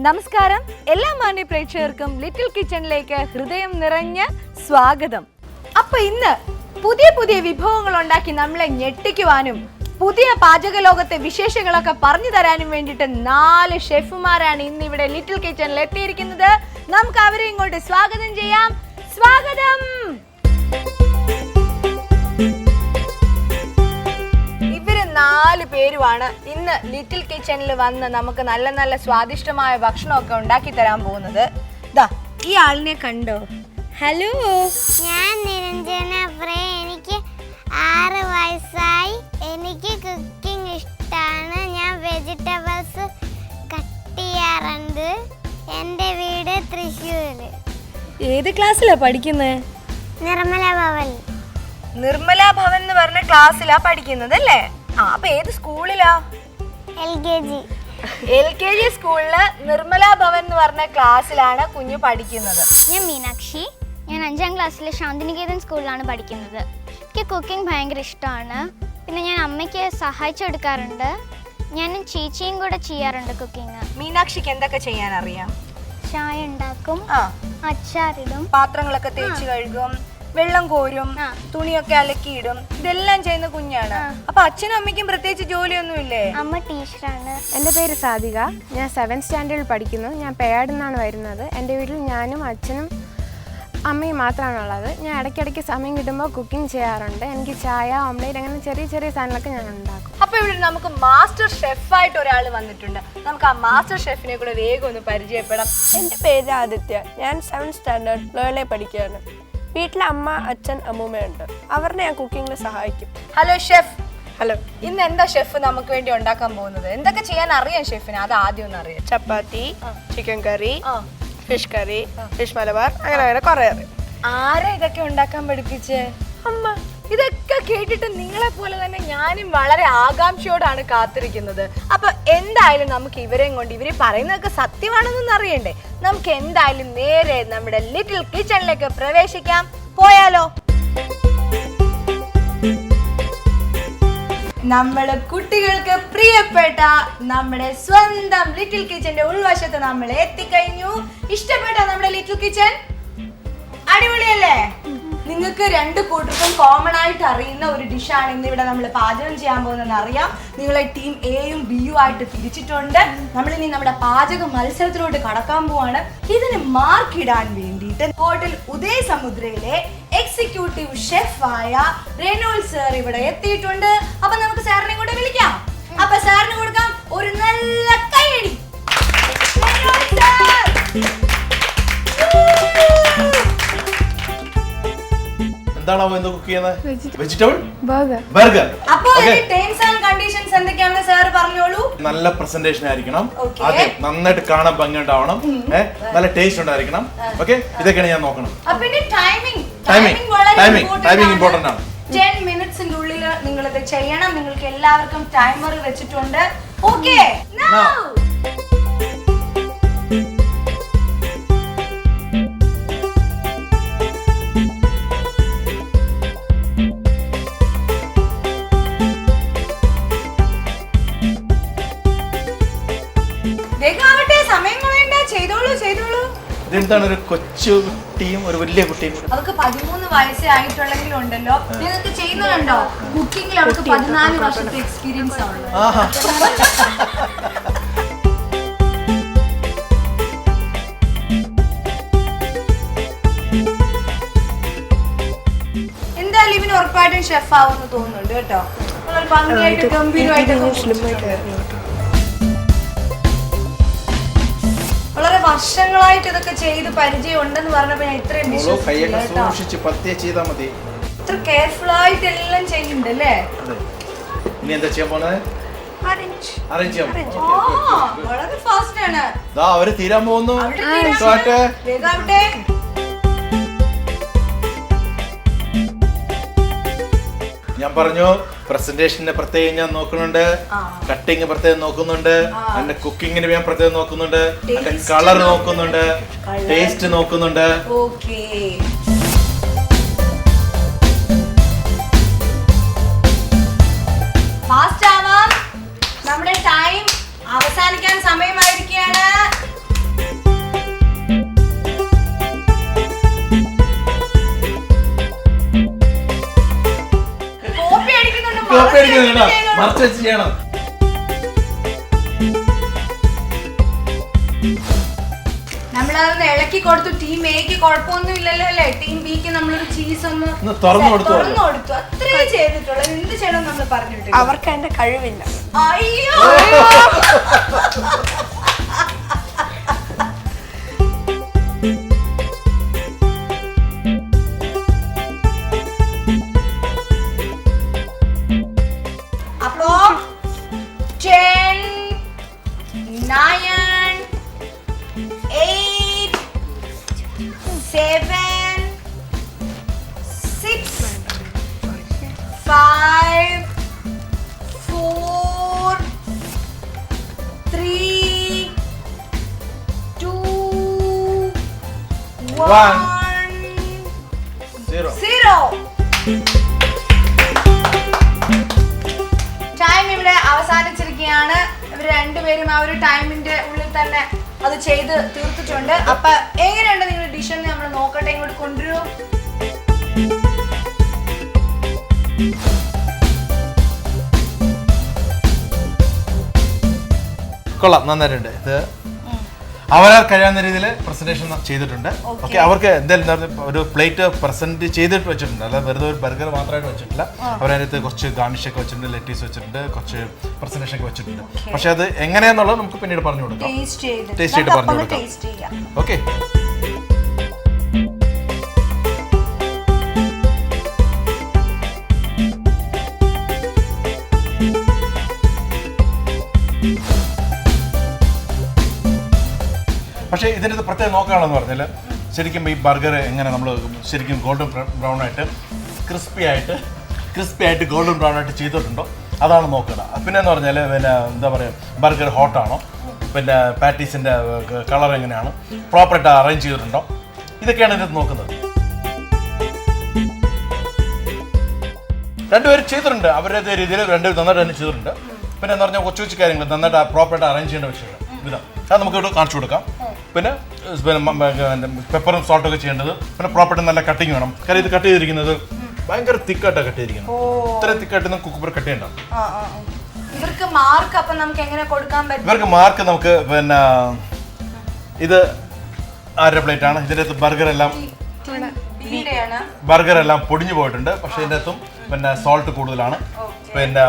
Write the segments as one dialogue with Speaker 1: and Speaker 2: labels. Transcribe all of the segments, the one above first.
Speaker 1: നമസ്കാരം, എല്ലാ മാന്യ പ്രേക്ഷകർക്കും ലിറ്റിൽ കിച്ചണിലേക്ക് ഹൃദയം നിറഞ്ഞ സ്വാഗതം. അപ്പൊ ഇന്ന് പുതിയ പുതിയ വിഭവങ്ങൾ ഉണ്ടാക്കി നമ്മളെ ഞെട്ടിക്കുവാനും പുതിയ പാചക ലോകത്തെ വിശേഷങ്ങളൊക്കെ പറഞ്ഞു തരാനും വേണ്ടിയിട്ട് 4 ഷെഫുമാരാണ് ഇന്ന് ഇവിടെ ലിറ്റിൽ കിച്ചണിൽ എത്തിയിരിക്കുന്നത്. നമുക്ക് അവരെ ഇങ്ങോട്ട് സ്വാഗതം ചെയ്യാം. സ്വാഗതം. ഇവര് 4 പേരുമാണ് ഇന്ന് ലിറ്റിൽ കിച്ചണിൽ വന്ന് നമുക്ക് നല്ല നല്ല സ്വാദിഷ്ടമായ ഭക്ഷണമൊക്കെ ഉണ്ടാക്കി തരാൻ പോകുന്നത്. ദാ ഈ ആളിനെ കണ്ടോ? ഹലോ,
Speaker 2: ഞാൻ നിരഞ്ജന പ്രേ. എനിക്ക് 6 വയസ്സായി. എനിക്ക് കുക്കിംഗ് ഇഷ്ടമാണ്. ഞാൻ വെജിറ്റബിൾസ് കട്ട് ചെയ്യാറുണ്ട്. എൻ്റെ വീട് തൃശ്ശൂർ.
Speaker 1: ഏത് ക്ലാസ്സിലാ പഠിക്കുന്നത്?
Speaker 2: നിർമ്മല ഭവൻ.
Speaker 1: നിർമ്മല ഭവൻ എന്ന് പറഞ്ഞ ക്ലാസ്സിലാ പഠിക്കുന്നത് അല്ലേ? അപ്പൊ ഏത് സ്കൂളിലാ?
Speaker 2: LKG.
Speaker 1: LKG സ്കൂളില് നിർമ്മല ഭവൻ എന്ന് പറഞ്ഞ ക്ലാസ്സിലാണ് കുഞ്ഞു പഠിക്കുന്നത്.
Speaker 3: ഞാൻ മീനാക്ഷി. ഞാൻ 5ാം ക്ലാസ്സിലെ ശാന്തിനികേതൻ സ്കൂളിലാണ് പഠിക്കുന്നത്. എനിക്ക് കുക്കിംഗ് ഭയങ്കര ഇഷ്ടമാണ്. പിന്നെ ഞാൻ അമ്മയ്ക്ക് സഹായിച്ചു കൊടുക്കാറുണ്ട്. ഞാൻ ചേച്ചിയും കൂടെ ചെയ്യാറുണ്ട് കുക്കിംഗ്.
Speaker 1: മീനാക്ഷിക്ക് എന്തൊക്കെ ചെയ്യാൻ അറിയാം?
Speaker 3: ചായ ഉണ്ടാക്കും, അച്ചാറിടും,
Speaker 1: പാത്രങ്ങളൊക്കെ തേച്ച് കഴുകും, വെള്ളം കോരും, തുണിയൊക്കെ അലക്കിയിടും. ഇതെല്ലാം ചെയ്യുന്ന കുഞ്ഞാണ്. അപ്പൊ അച്ഛനും അമ്മയ്ക്കും പ്രത്യേകിച്ച് ജോലിയൊന്നുമില്ലേ?
Speaker 3: അമ്മ ടീച്ചറാണ്.
Speaker 4: എൻ്റെ പേര് സാധിക. ഞാൻ 7th സ്റ്റാൻഡേർഡിൽ പഠിക്കുന്നു. ഞാൻ പേയാടിൽ നിന്നാണ് വരുന്നത്. എൻ്റെ വീട്ടിൽ ഞാനും അച്ഛനും അമ്മയും മാത്രമാണുള്ളത്. ഞാൻ ഇടയ്ക്കിടയ്ക്ക് സമയം കിട്ടുമ്പോൾ കുക്കിംഗ് ചെയ്യാറുണ്ട്. എനിക്ക് ചായ, ഓംലേറ്റ് അങ്ങനെ ചെറിയ ചെറിയ സാധനങ്ങളൊക്കെ ഞാൻ ഉണ്ടാക്കും.
Speaker 1: അപ്പൊ ഇവിടെ നമുക്ക് മാസ്റ്റർ ഷെഫായിട്ട് ഒരാൾ വന്നിട്ടുണ്ട്. നമുക്ക് ആ മാസ്റ്റർ ഷെഫിനെ കൂടെ വേഗം ഒന്ന് പരിചയപ്പെടാം.
Speaker 5: എൻ്റെ പേര് ആദിത്യ. ഞാൻ 7th സ്റ്റാൻഡേർഡ് ലോയലെ പഠിക്കുകയാണ്. വീട്ടിൽ അമ്മ, അച്ഛൻ, അമ്മൂമ്മയുണ്ട്. അവരെ ഞാൻ കുക്കിങ്ങിൽ സഹായിക്കും.
Speaker 1: Hello chef.
Speaker 5: ഹലോ.
Speaker 1: ഇന്ന് എന്താ ഷെഫ് നമുക്ക് വേണ്ടി ഉണ്ടാക്കാൻ പോകുന്നത്? എന്തൊക്കെ ചെയ്യാൻ അറിയാം ഷെഫിന്? അത് ആദ്യം ഒന്ന് അറിയാം.
Speaker 5: ചപ്പാത്തി, ചിക്കൻ കറി, ഫിഷ് കറി, ഫിഷ് മലബാർ, അങ്ങനെ കുറേ അറിയാം.
Speaker 1: ആരാ ഇതൊക്കെ ഉണ്ടാക്കാൻ പഠിപ്പിച്ചേ?
Speaker 5: അമ്മ.
Speaker 1: ഇതൊക്കെ കേട്ടിട്ട് നിങ്ങളെ പോലെ തന്നെ ഞാനും വളരെ ആകാംക്ഷയോടാണ് കാത്തിരിക്കുന്നത്. അപ്പൊ എന്തായാലും നമുക്ക് ഇവരെയും കൊണ്ട്, ഇവര് പറയുന്നതൊക്കെ സത്യമാണെന്നൊന്നും അറിയണ്ടേ? നമുക്ക് എന്തായാലും നേരെ നമ്മുടെ ലിറ്റിൽ കിച്ചണിലേക്ക് പ്രവേശിക്കാം. പോയാലോ? നമ്മള് കുട്ടികൾക്ക് പ്രിയപ്പെട്ട നമ്മുടെ സ്വന്തം ലിറ്റിൽ കിച്ചന്റെ ഉൾവശത്ത് നമ്മൾ എത്തിക്കഴിഞ്ഞു. ഇഷ്ടപ്പെട്ട നമ്മുടെ ലിറ്റിൽ കിച്ചൺ? അടിപൊളിയല്ലേ? നിങ്ങൾക്ക് 2 കൂട്ടർക്കും കോമൺ ആയിട്ട് അറിയുന്ന ഒരു ഡിഷാണ് ഇന്ന് ഇവിടെ നമ്മൾ പാചകം ചെയ്യാൻ പോകുന്നതെന്ന് അറിയാം. നിങ്ങളെ ടീം എയും ബിയും ആയിട്ട് തിരിച്ചിട്ടുണ്ട്. നമ്മളിനി നമ്മുടെ പാചക മത്സരത്തിലോട്ട് കടക്കാൻ പോവാണ്. ഇതിന് മാർക്ക് ഇടാൻ വേണ്ടിയിട്ട് ഹോട്ടൽ ഉദയ സമുദ്രയിലെ എക്സിക്യൂട്ടീവ് ഷെഫായ റെനോൾഡ് സർ ഇവിടെ എത്തിയിട്ടുണ്ട്. അപ്പൊ നമുക്ക് സാറിനെ കൂടെ വിളിക്കാം. അപ്പൊ സാറിന് കൊടുക്കാം ഒരു നല്ല കൈയടി. Reynold sir.
Speaker 6: എന്താണോ ഇന്ന് കുക്ക് ചെയ്യുന്നത്? Vegetable
Speaker 4: burger.
Speaker 6: ബർഗർ.
Speaker 1: അപ്പോ ടേംസ് ആൻഡ് കണ്ടീഷൻസ് എന്തൊക്കെയാണെന്ന് സാർ പറഞ്ഞോളൂ.
Speaker 6: നല്ല പ്രസന്റേഷൻ ആയിരിക്കണം. ആദ്യം നന്നായിട്ട് കാണാൻ ഭംഗിയുണ്ടാവണം. നല്ല ടേസ്റ്റ് ഉണ്ടായിരിക്കണം. ഓക്കെ, ഇതൊക്കെയാണ് ഞാൻ നോക്കണം. ടൈമിംഗ് ഇമ്പോർട്ടന്റ് ആണ്.
Speaker 1: 10 മിനിറ്റ്സിന്റെ ഉള്ളിൽ നിങ്ങൾ ഇത് ചെയ്യണം. നിങ്ങൾക്ക് എല്ലാവർക്കും ടൈമർ വെച്ചിട്ടുണ്ട്. ഓക്കേ, നൗ സമയം കളയണ്ട, ചെയ്തോളൂ.
Speaker 6: ഇതെന്താണ് ഒരു കൊച്ചു കുട്ടിയും ഒരു വലിയ കുട്ടിയും?
Speaker 1: അവർക്ക് 13 വയസ്സേ ആയിട്ടുള്ളെങ്കിലും ഉണ്ടല്ലോ. നിങ്ങൾക്ക് ചെയ്യുന്നുണ്ടോ? കുക്കിംഗിൽ അവർക്ക് 14 വർഷത്തെ എക്സ്പീരിയൻസ് ആണ്. എന്തായാലും ഇവന് ഉറപ്പായിട്ടും ഷെഫ് ആവുമെന്ന് തോന്നുന്നുണ്ട് കേട്ടോ. വളരെ ഭംഗിയായിട്ട് ഗംഭീരമായിട്ട് വളരെ വർഷങ്ങളായിട്ട് ഇതൊക്കെ ചെയ്ത് പരിചയം ഉണ്ടെന്ന് പറഞ്ഞപ്പോ ഞാൻ ഇത്രയും ഇത്ര കെയർഫുൾ ആയിട്ട് എല്ലാം ചെയ്യുന്നുണ്ട് അല്ലേ?
Speaker 6: ഇനി എന്താ ചെയ്യാൻ പോണത്? അറേഞ്ച് ചെയ്യാൻ.
Speaker 1: വളരെ ഫാസ്റ്റ് ആണ്.
Speaker 6: അവര് തീരാൻ പോകുന്നു. ഞാൻ പറഞ്ഞു പ്രസന്റേഷന്റെ പ്രത്യേകം ഞാൻ നോക്കുന്നുണ്ട്, കട്ടിങ് പ്രത്യേകം നോക്കുന്നുണ്ട്, എന്റെ കുക്കിങ്ങിന് ഞാൻ പ്രത്യേകം നോക്കുന്നുണ്ട്, എന്റെ കളർ നോക്കുന്നുണ്ട്, ടേസ്റ്റ് നോക്കുന്നുണ്ട്.
Speaker 1: ഫാസ്റ്റ് ആവാം. നമ്മുടെ ടൈം അവസാനിക്കാൻ സമയമായിരിക്കുകയാണ്.
Speaker 6: മറച്ചു വെച്ച് ചെയ്യണം.
Speaker 1: നമ്മളതൊന്ന് ഇളക്കി കൊടുത്തു. ടീം എക്ക് കുഴപ്പമൊന്നും ഇല്ലല്ലോ അല്ലേ? ടീം ബിക്ക് നമ്മളൊരു ചീസ് ഒന്ന്
Speaker 6: തുറന്നു കൊടുത്തു.
Speaker 1: അത്രേ ചെയ്തിട്ടുള്ളത്. എന്ത് ചെയ്യണം നമ്മൾ പറഞ്ഞിട്ട്
Speaker 5: അവർക്ക് അതിന്റെ കഴിവില്ല.
Speaker 1: അയ്യോ അപ്പോ 10 9 8 7 6 5 4 3 2 1 0. ടൈം ഇവിടെ അവസാനിച്ചിരിക്കുകയാണ്. ഇവർ രണ്ടുപേരും ആ ഒരു ടൈമിന്റെ ഉള്ളിൽ തന്നെ അത് ചെയ്ത് തീർത്തിട്ടുണ്ട്. അപ്പൊ എങ്ങനെയുണ്ട് നിങ്ങളുടെ ഡിഷ് എന്ന് നമ്മൾ നോക്കട്ടെ. ഇങ്ങോട്ട് കൊണ്ടുവരൂ.
Speaker 6: കൊള്ളാം, നന്നായിട്ടുണ്ട്. ഇത് അവരാൽ കഴിയാവുന്ന രീതിയിൽ പ്രസന്റേഷൻ ചെയ്തിട്ടുണ്ട്. ഓക്കെ, അവർക്ക് എന്തായാലും ഒരു പ്ലേറ്റ് പ്രസന്റ് ചെയ്തിട്ട് വെച്ചിട്ടുണ്ട്. അല്ല വെറുതെ ഒരു ബർഗർ മാത്രമായിട്ട് വെച്ചിട്ടില്ല. അവരതിനകത്ത് കുറച്ച് ഗാർണിഷ് ഒക്കെ വെച്ചിട്ടുണ്ട്, ലെറ്റീസ് വെച്ചിട്ടുണ്ട്, കുറച്ച് പ്രസന്റേഷൻ ഒക്കെ വെച്ചിട്ടുണ്ട്. പക്ഷെ അത് എങ്ങനെയാന്നുള്ളത് നമുക്ക് പിന്നീട് പറഞ്ഞു കൊടുക്കാം. ടേസ്റ്റ് ചെയ്തിട്ട് പറഞ്ഞു കൊടുക്കാം. ഓക്കെ, പക്ഷേ ഇതിൻ്റെ പ്രത്യേകം നോക്കുകയാണെന്ന് പറഞ്ഞാൽ ശരിക്കും ഈ ബർഗർ എങ്ങനെ നമ്മൾ ശരിക്കും ഗോൾഡൻ ബ്രൗൺ ആയിട്ട് ക്രിസ്പി ആയിട്ട് ഗോൾഡൻ ബ്രൗൺ ആയിട്ട് ചെയ്തിട്ടുണ്ടോ അതാണ് നോക്കുക. പിന്നെ എന്ന് പറഞ്ഞാൽ പിന്നെ എന്താ പറയുക, ബർഗർ ഹോട്ടാണോ, പിന്നെ പാറ്റീസിൻ്റെ കളർ എങ്ങനെയാണ്, പ്രോപ്പറായിട്ട് അറേഞ്ച് ചെയ്തിട്ടുണ്ടോ, ഇതൊക്കെയാണ് ഇതിനകത്ത് നോക്കുന്നത്. രണ്ടുപേരും ചെയ്തിട്ടുണ്ട്, അവരുടെ രീതിയിൽ രണ്ടുപേരും നന്നായിട്ട് തന്നെ ചെയ്തിട്ടുണ്ട്. പിന്നെ എന്ന് പറഞ്ഞാൽ കൊച്ചു കൊച്ചു കാര്യങ്ങൾ നന്നായിട്ട് പ്രോപ്പറായിട്ട് അറേഞ്ച് ചെയ്യേണ്ട വിഷയങ്ങൾ വിധം അത് നമുക്ക് ഇവിടെ കാണിച്ചു കൊടുക്കാം. പിന്നെ പെപ്പറും സോൾട്ടൊക്കെ ചെയ്യേണ്ടത്, പിന്നെ പ്രോപ്പർട്ടി നല്ല കട്ടിങ് വേണം. കാര്യം ഇത് കട്ട് ചെയ്തിരിക്കുന്നത് ഭയങ്കര തിക്കായിട്ടാണ് കട്ട് ചെയ്തിരിക്കുന്നത്. ഇത്രയും തിക്കായിട്ട് കുക്കുമ്പർ കട്ട് ചെയ്യണ്ട.
Speaker 1: ഇവർക്ക് മാർക്ക് അപ്പം നമുക്ക് എങ്ങനെ കൊടുക്കാൻ പറ്റും?
Speaker 6: ഇവർക്ക് മാർക്ക് നമുക്ക് പിന്നെ ഇത് 1/2 പ്ലേറ്റ് ആണ്. ഇതിൻ്റെ അകത്ത് ബർഗർ എല്ലാം പൊടിഞ്ഞു പോയിട്ടുണ്ട്. പക്ഷെ ഇതിൻ്റെ അകത്തും പിന്നെ സോൾട്ട് കൂടുതലാണ്. പിന്നെ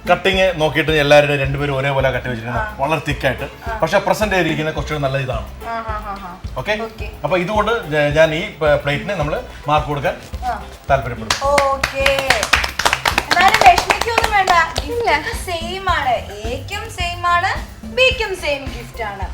Speaker 6: കട്ടിങ് നോക്കിയിട്ട് എല്ലാവരുടെയും രണ്ടുപേരും ഒരേപോലെ കട്ടി വെച്ചിരിക്കുന്നത് വളരെ തിക്കായിട്ട്. പക്ഷെ പ്രസന്റ് ചെയ്തിരിക്കുന്നത് കുറച്ചുകൂടി നല്ല ഇതാണ്. ഓക്കെ, അപ്പൊ ഇതുകൊണ്ട് ഞാൻ ഈ പ്ലേറ്റിന് നമ്മൾ മാർക്ക് കൊടുക്കാൻ താല്പര്യപ്പെടും.
Speaker 1: എന്തായാലും വിഷമിക്കൊന്നും വേണ്ട. സെയിം ആണ്, എക്കും സെയിം ആണ്, ബിക്കും സെയിം ഗിഫ്റ്റ് ആണ്.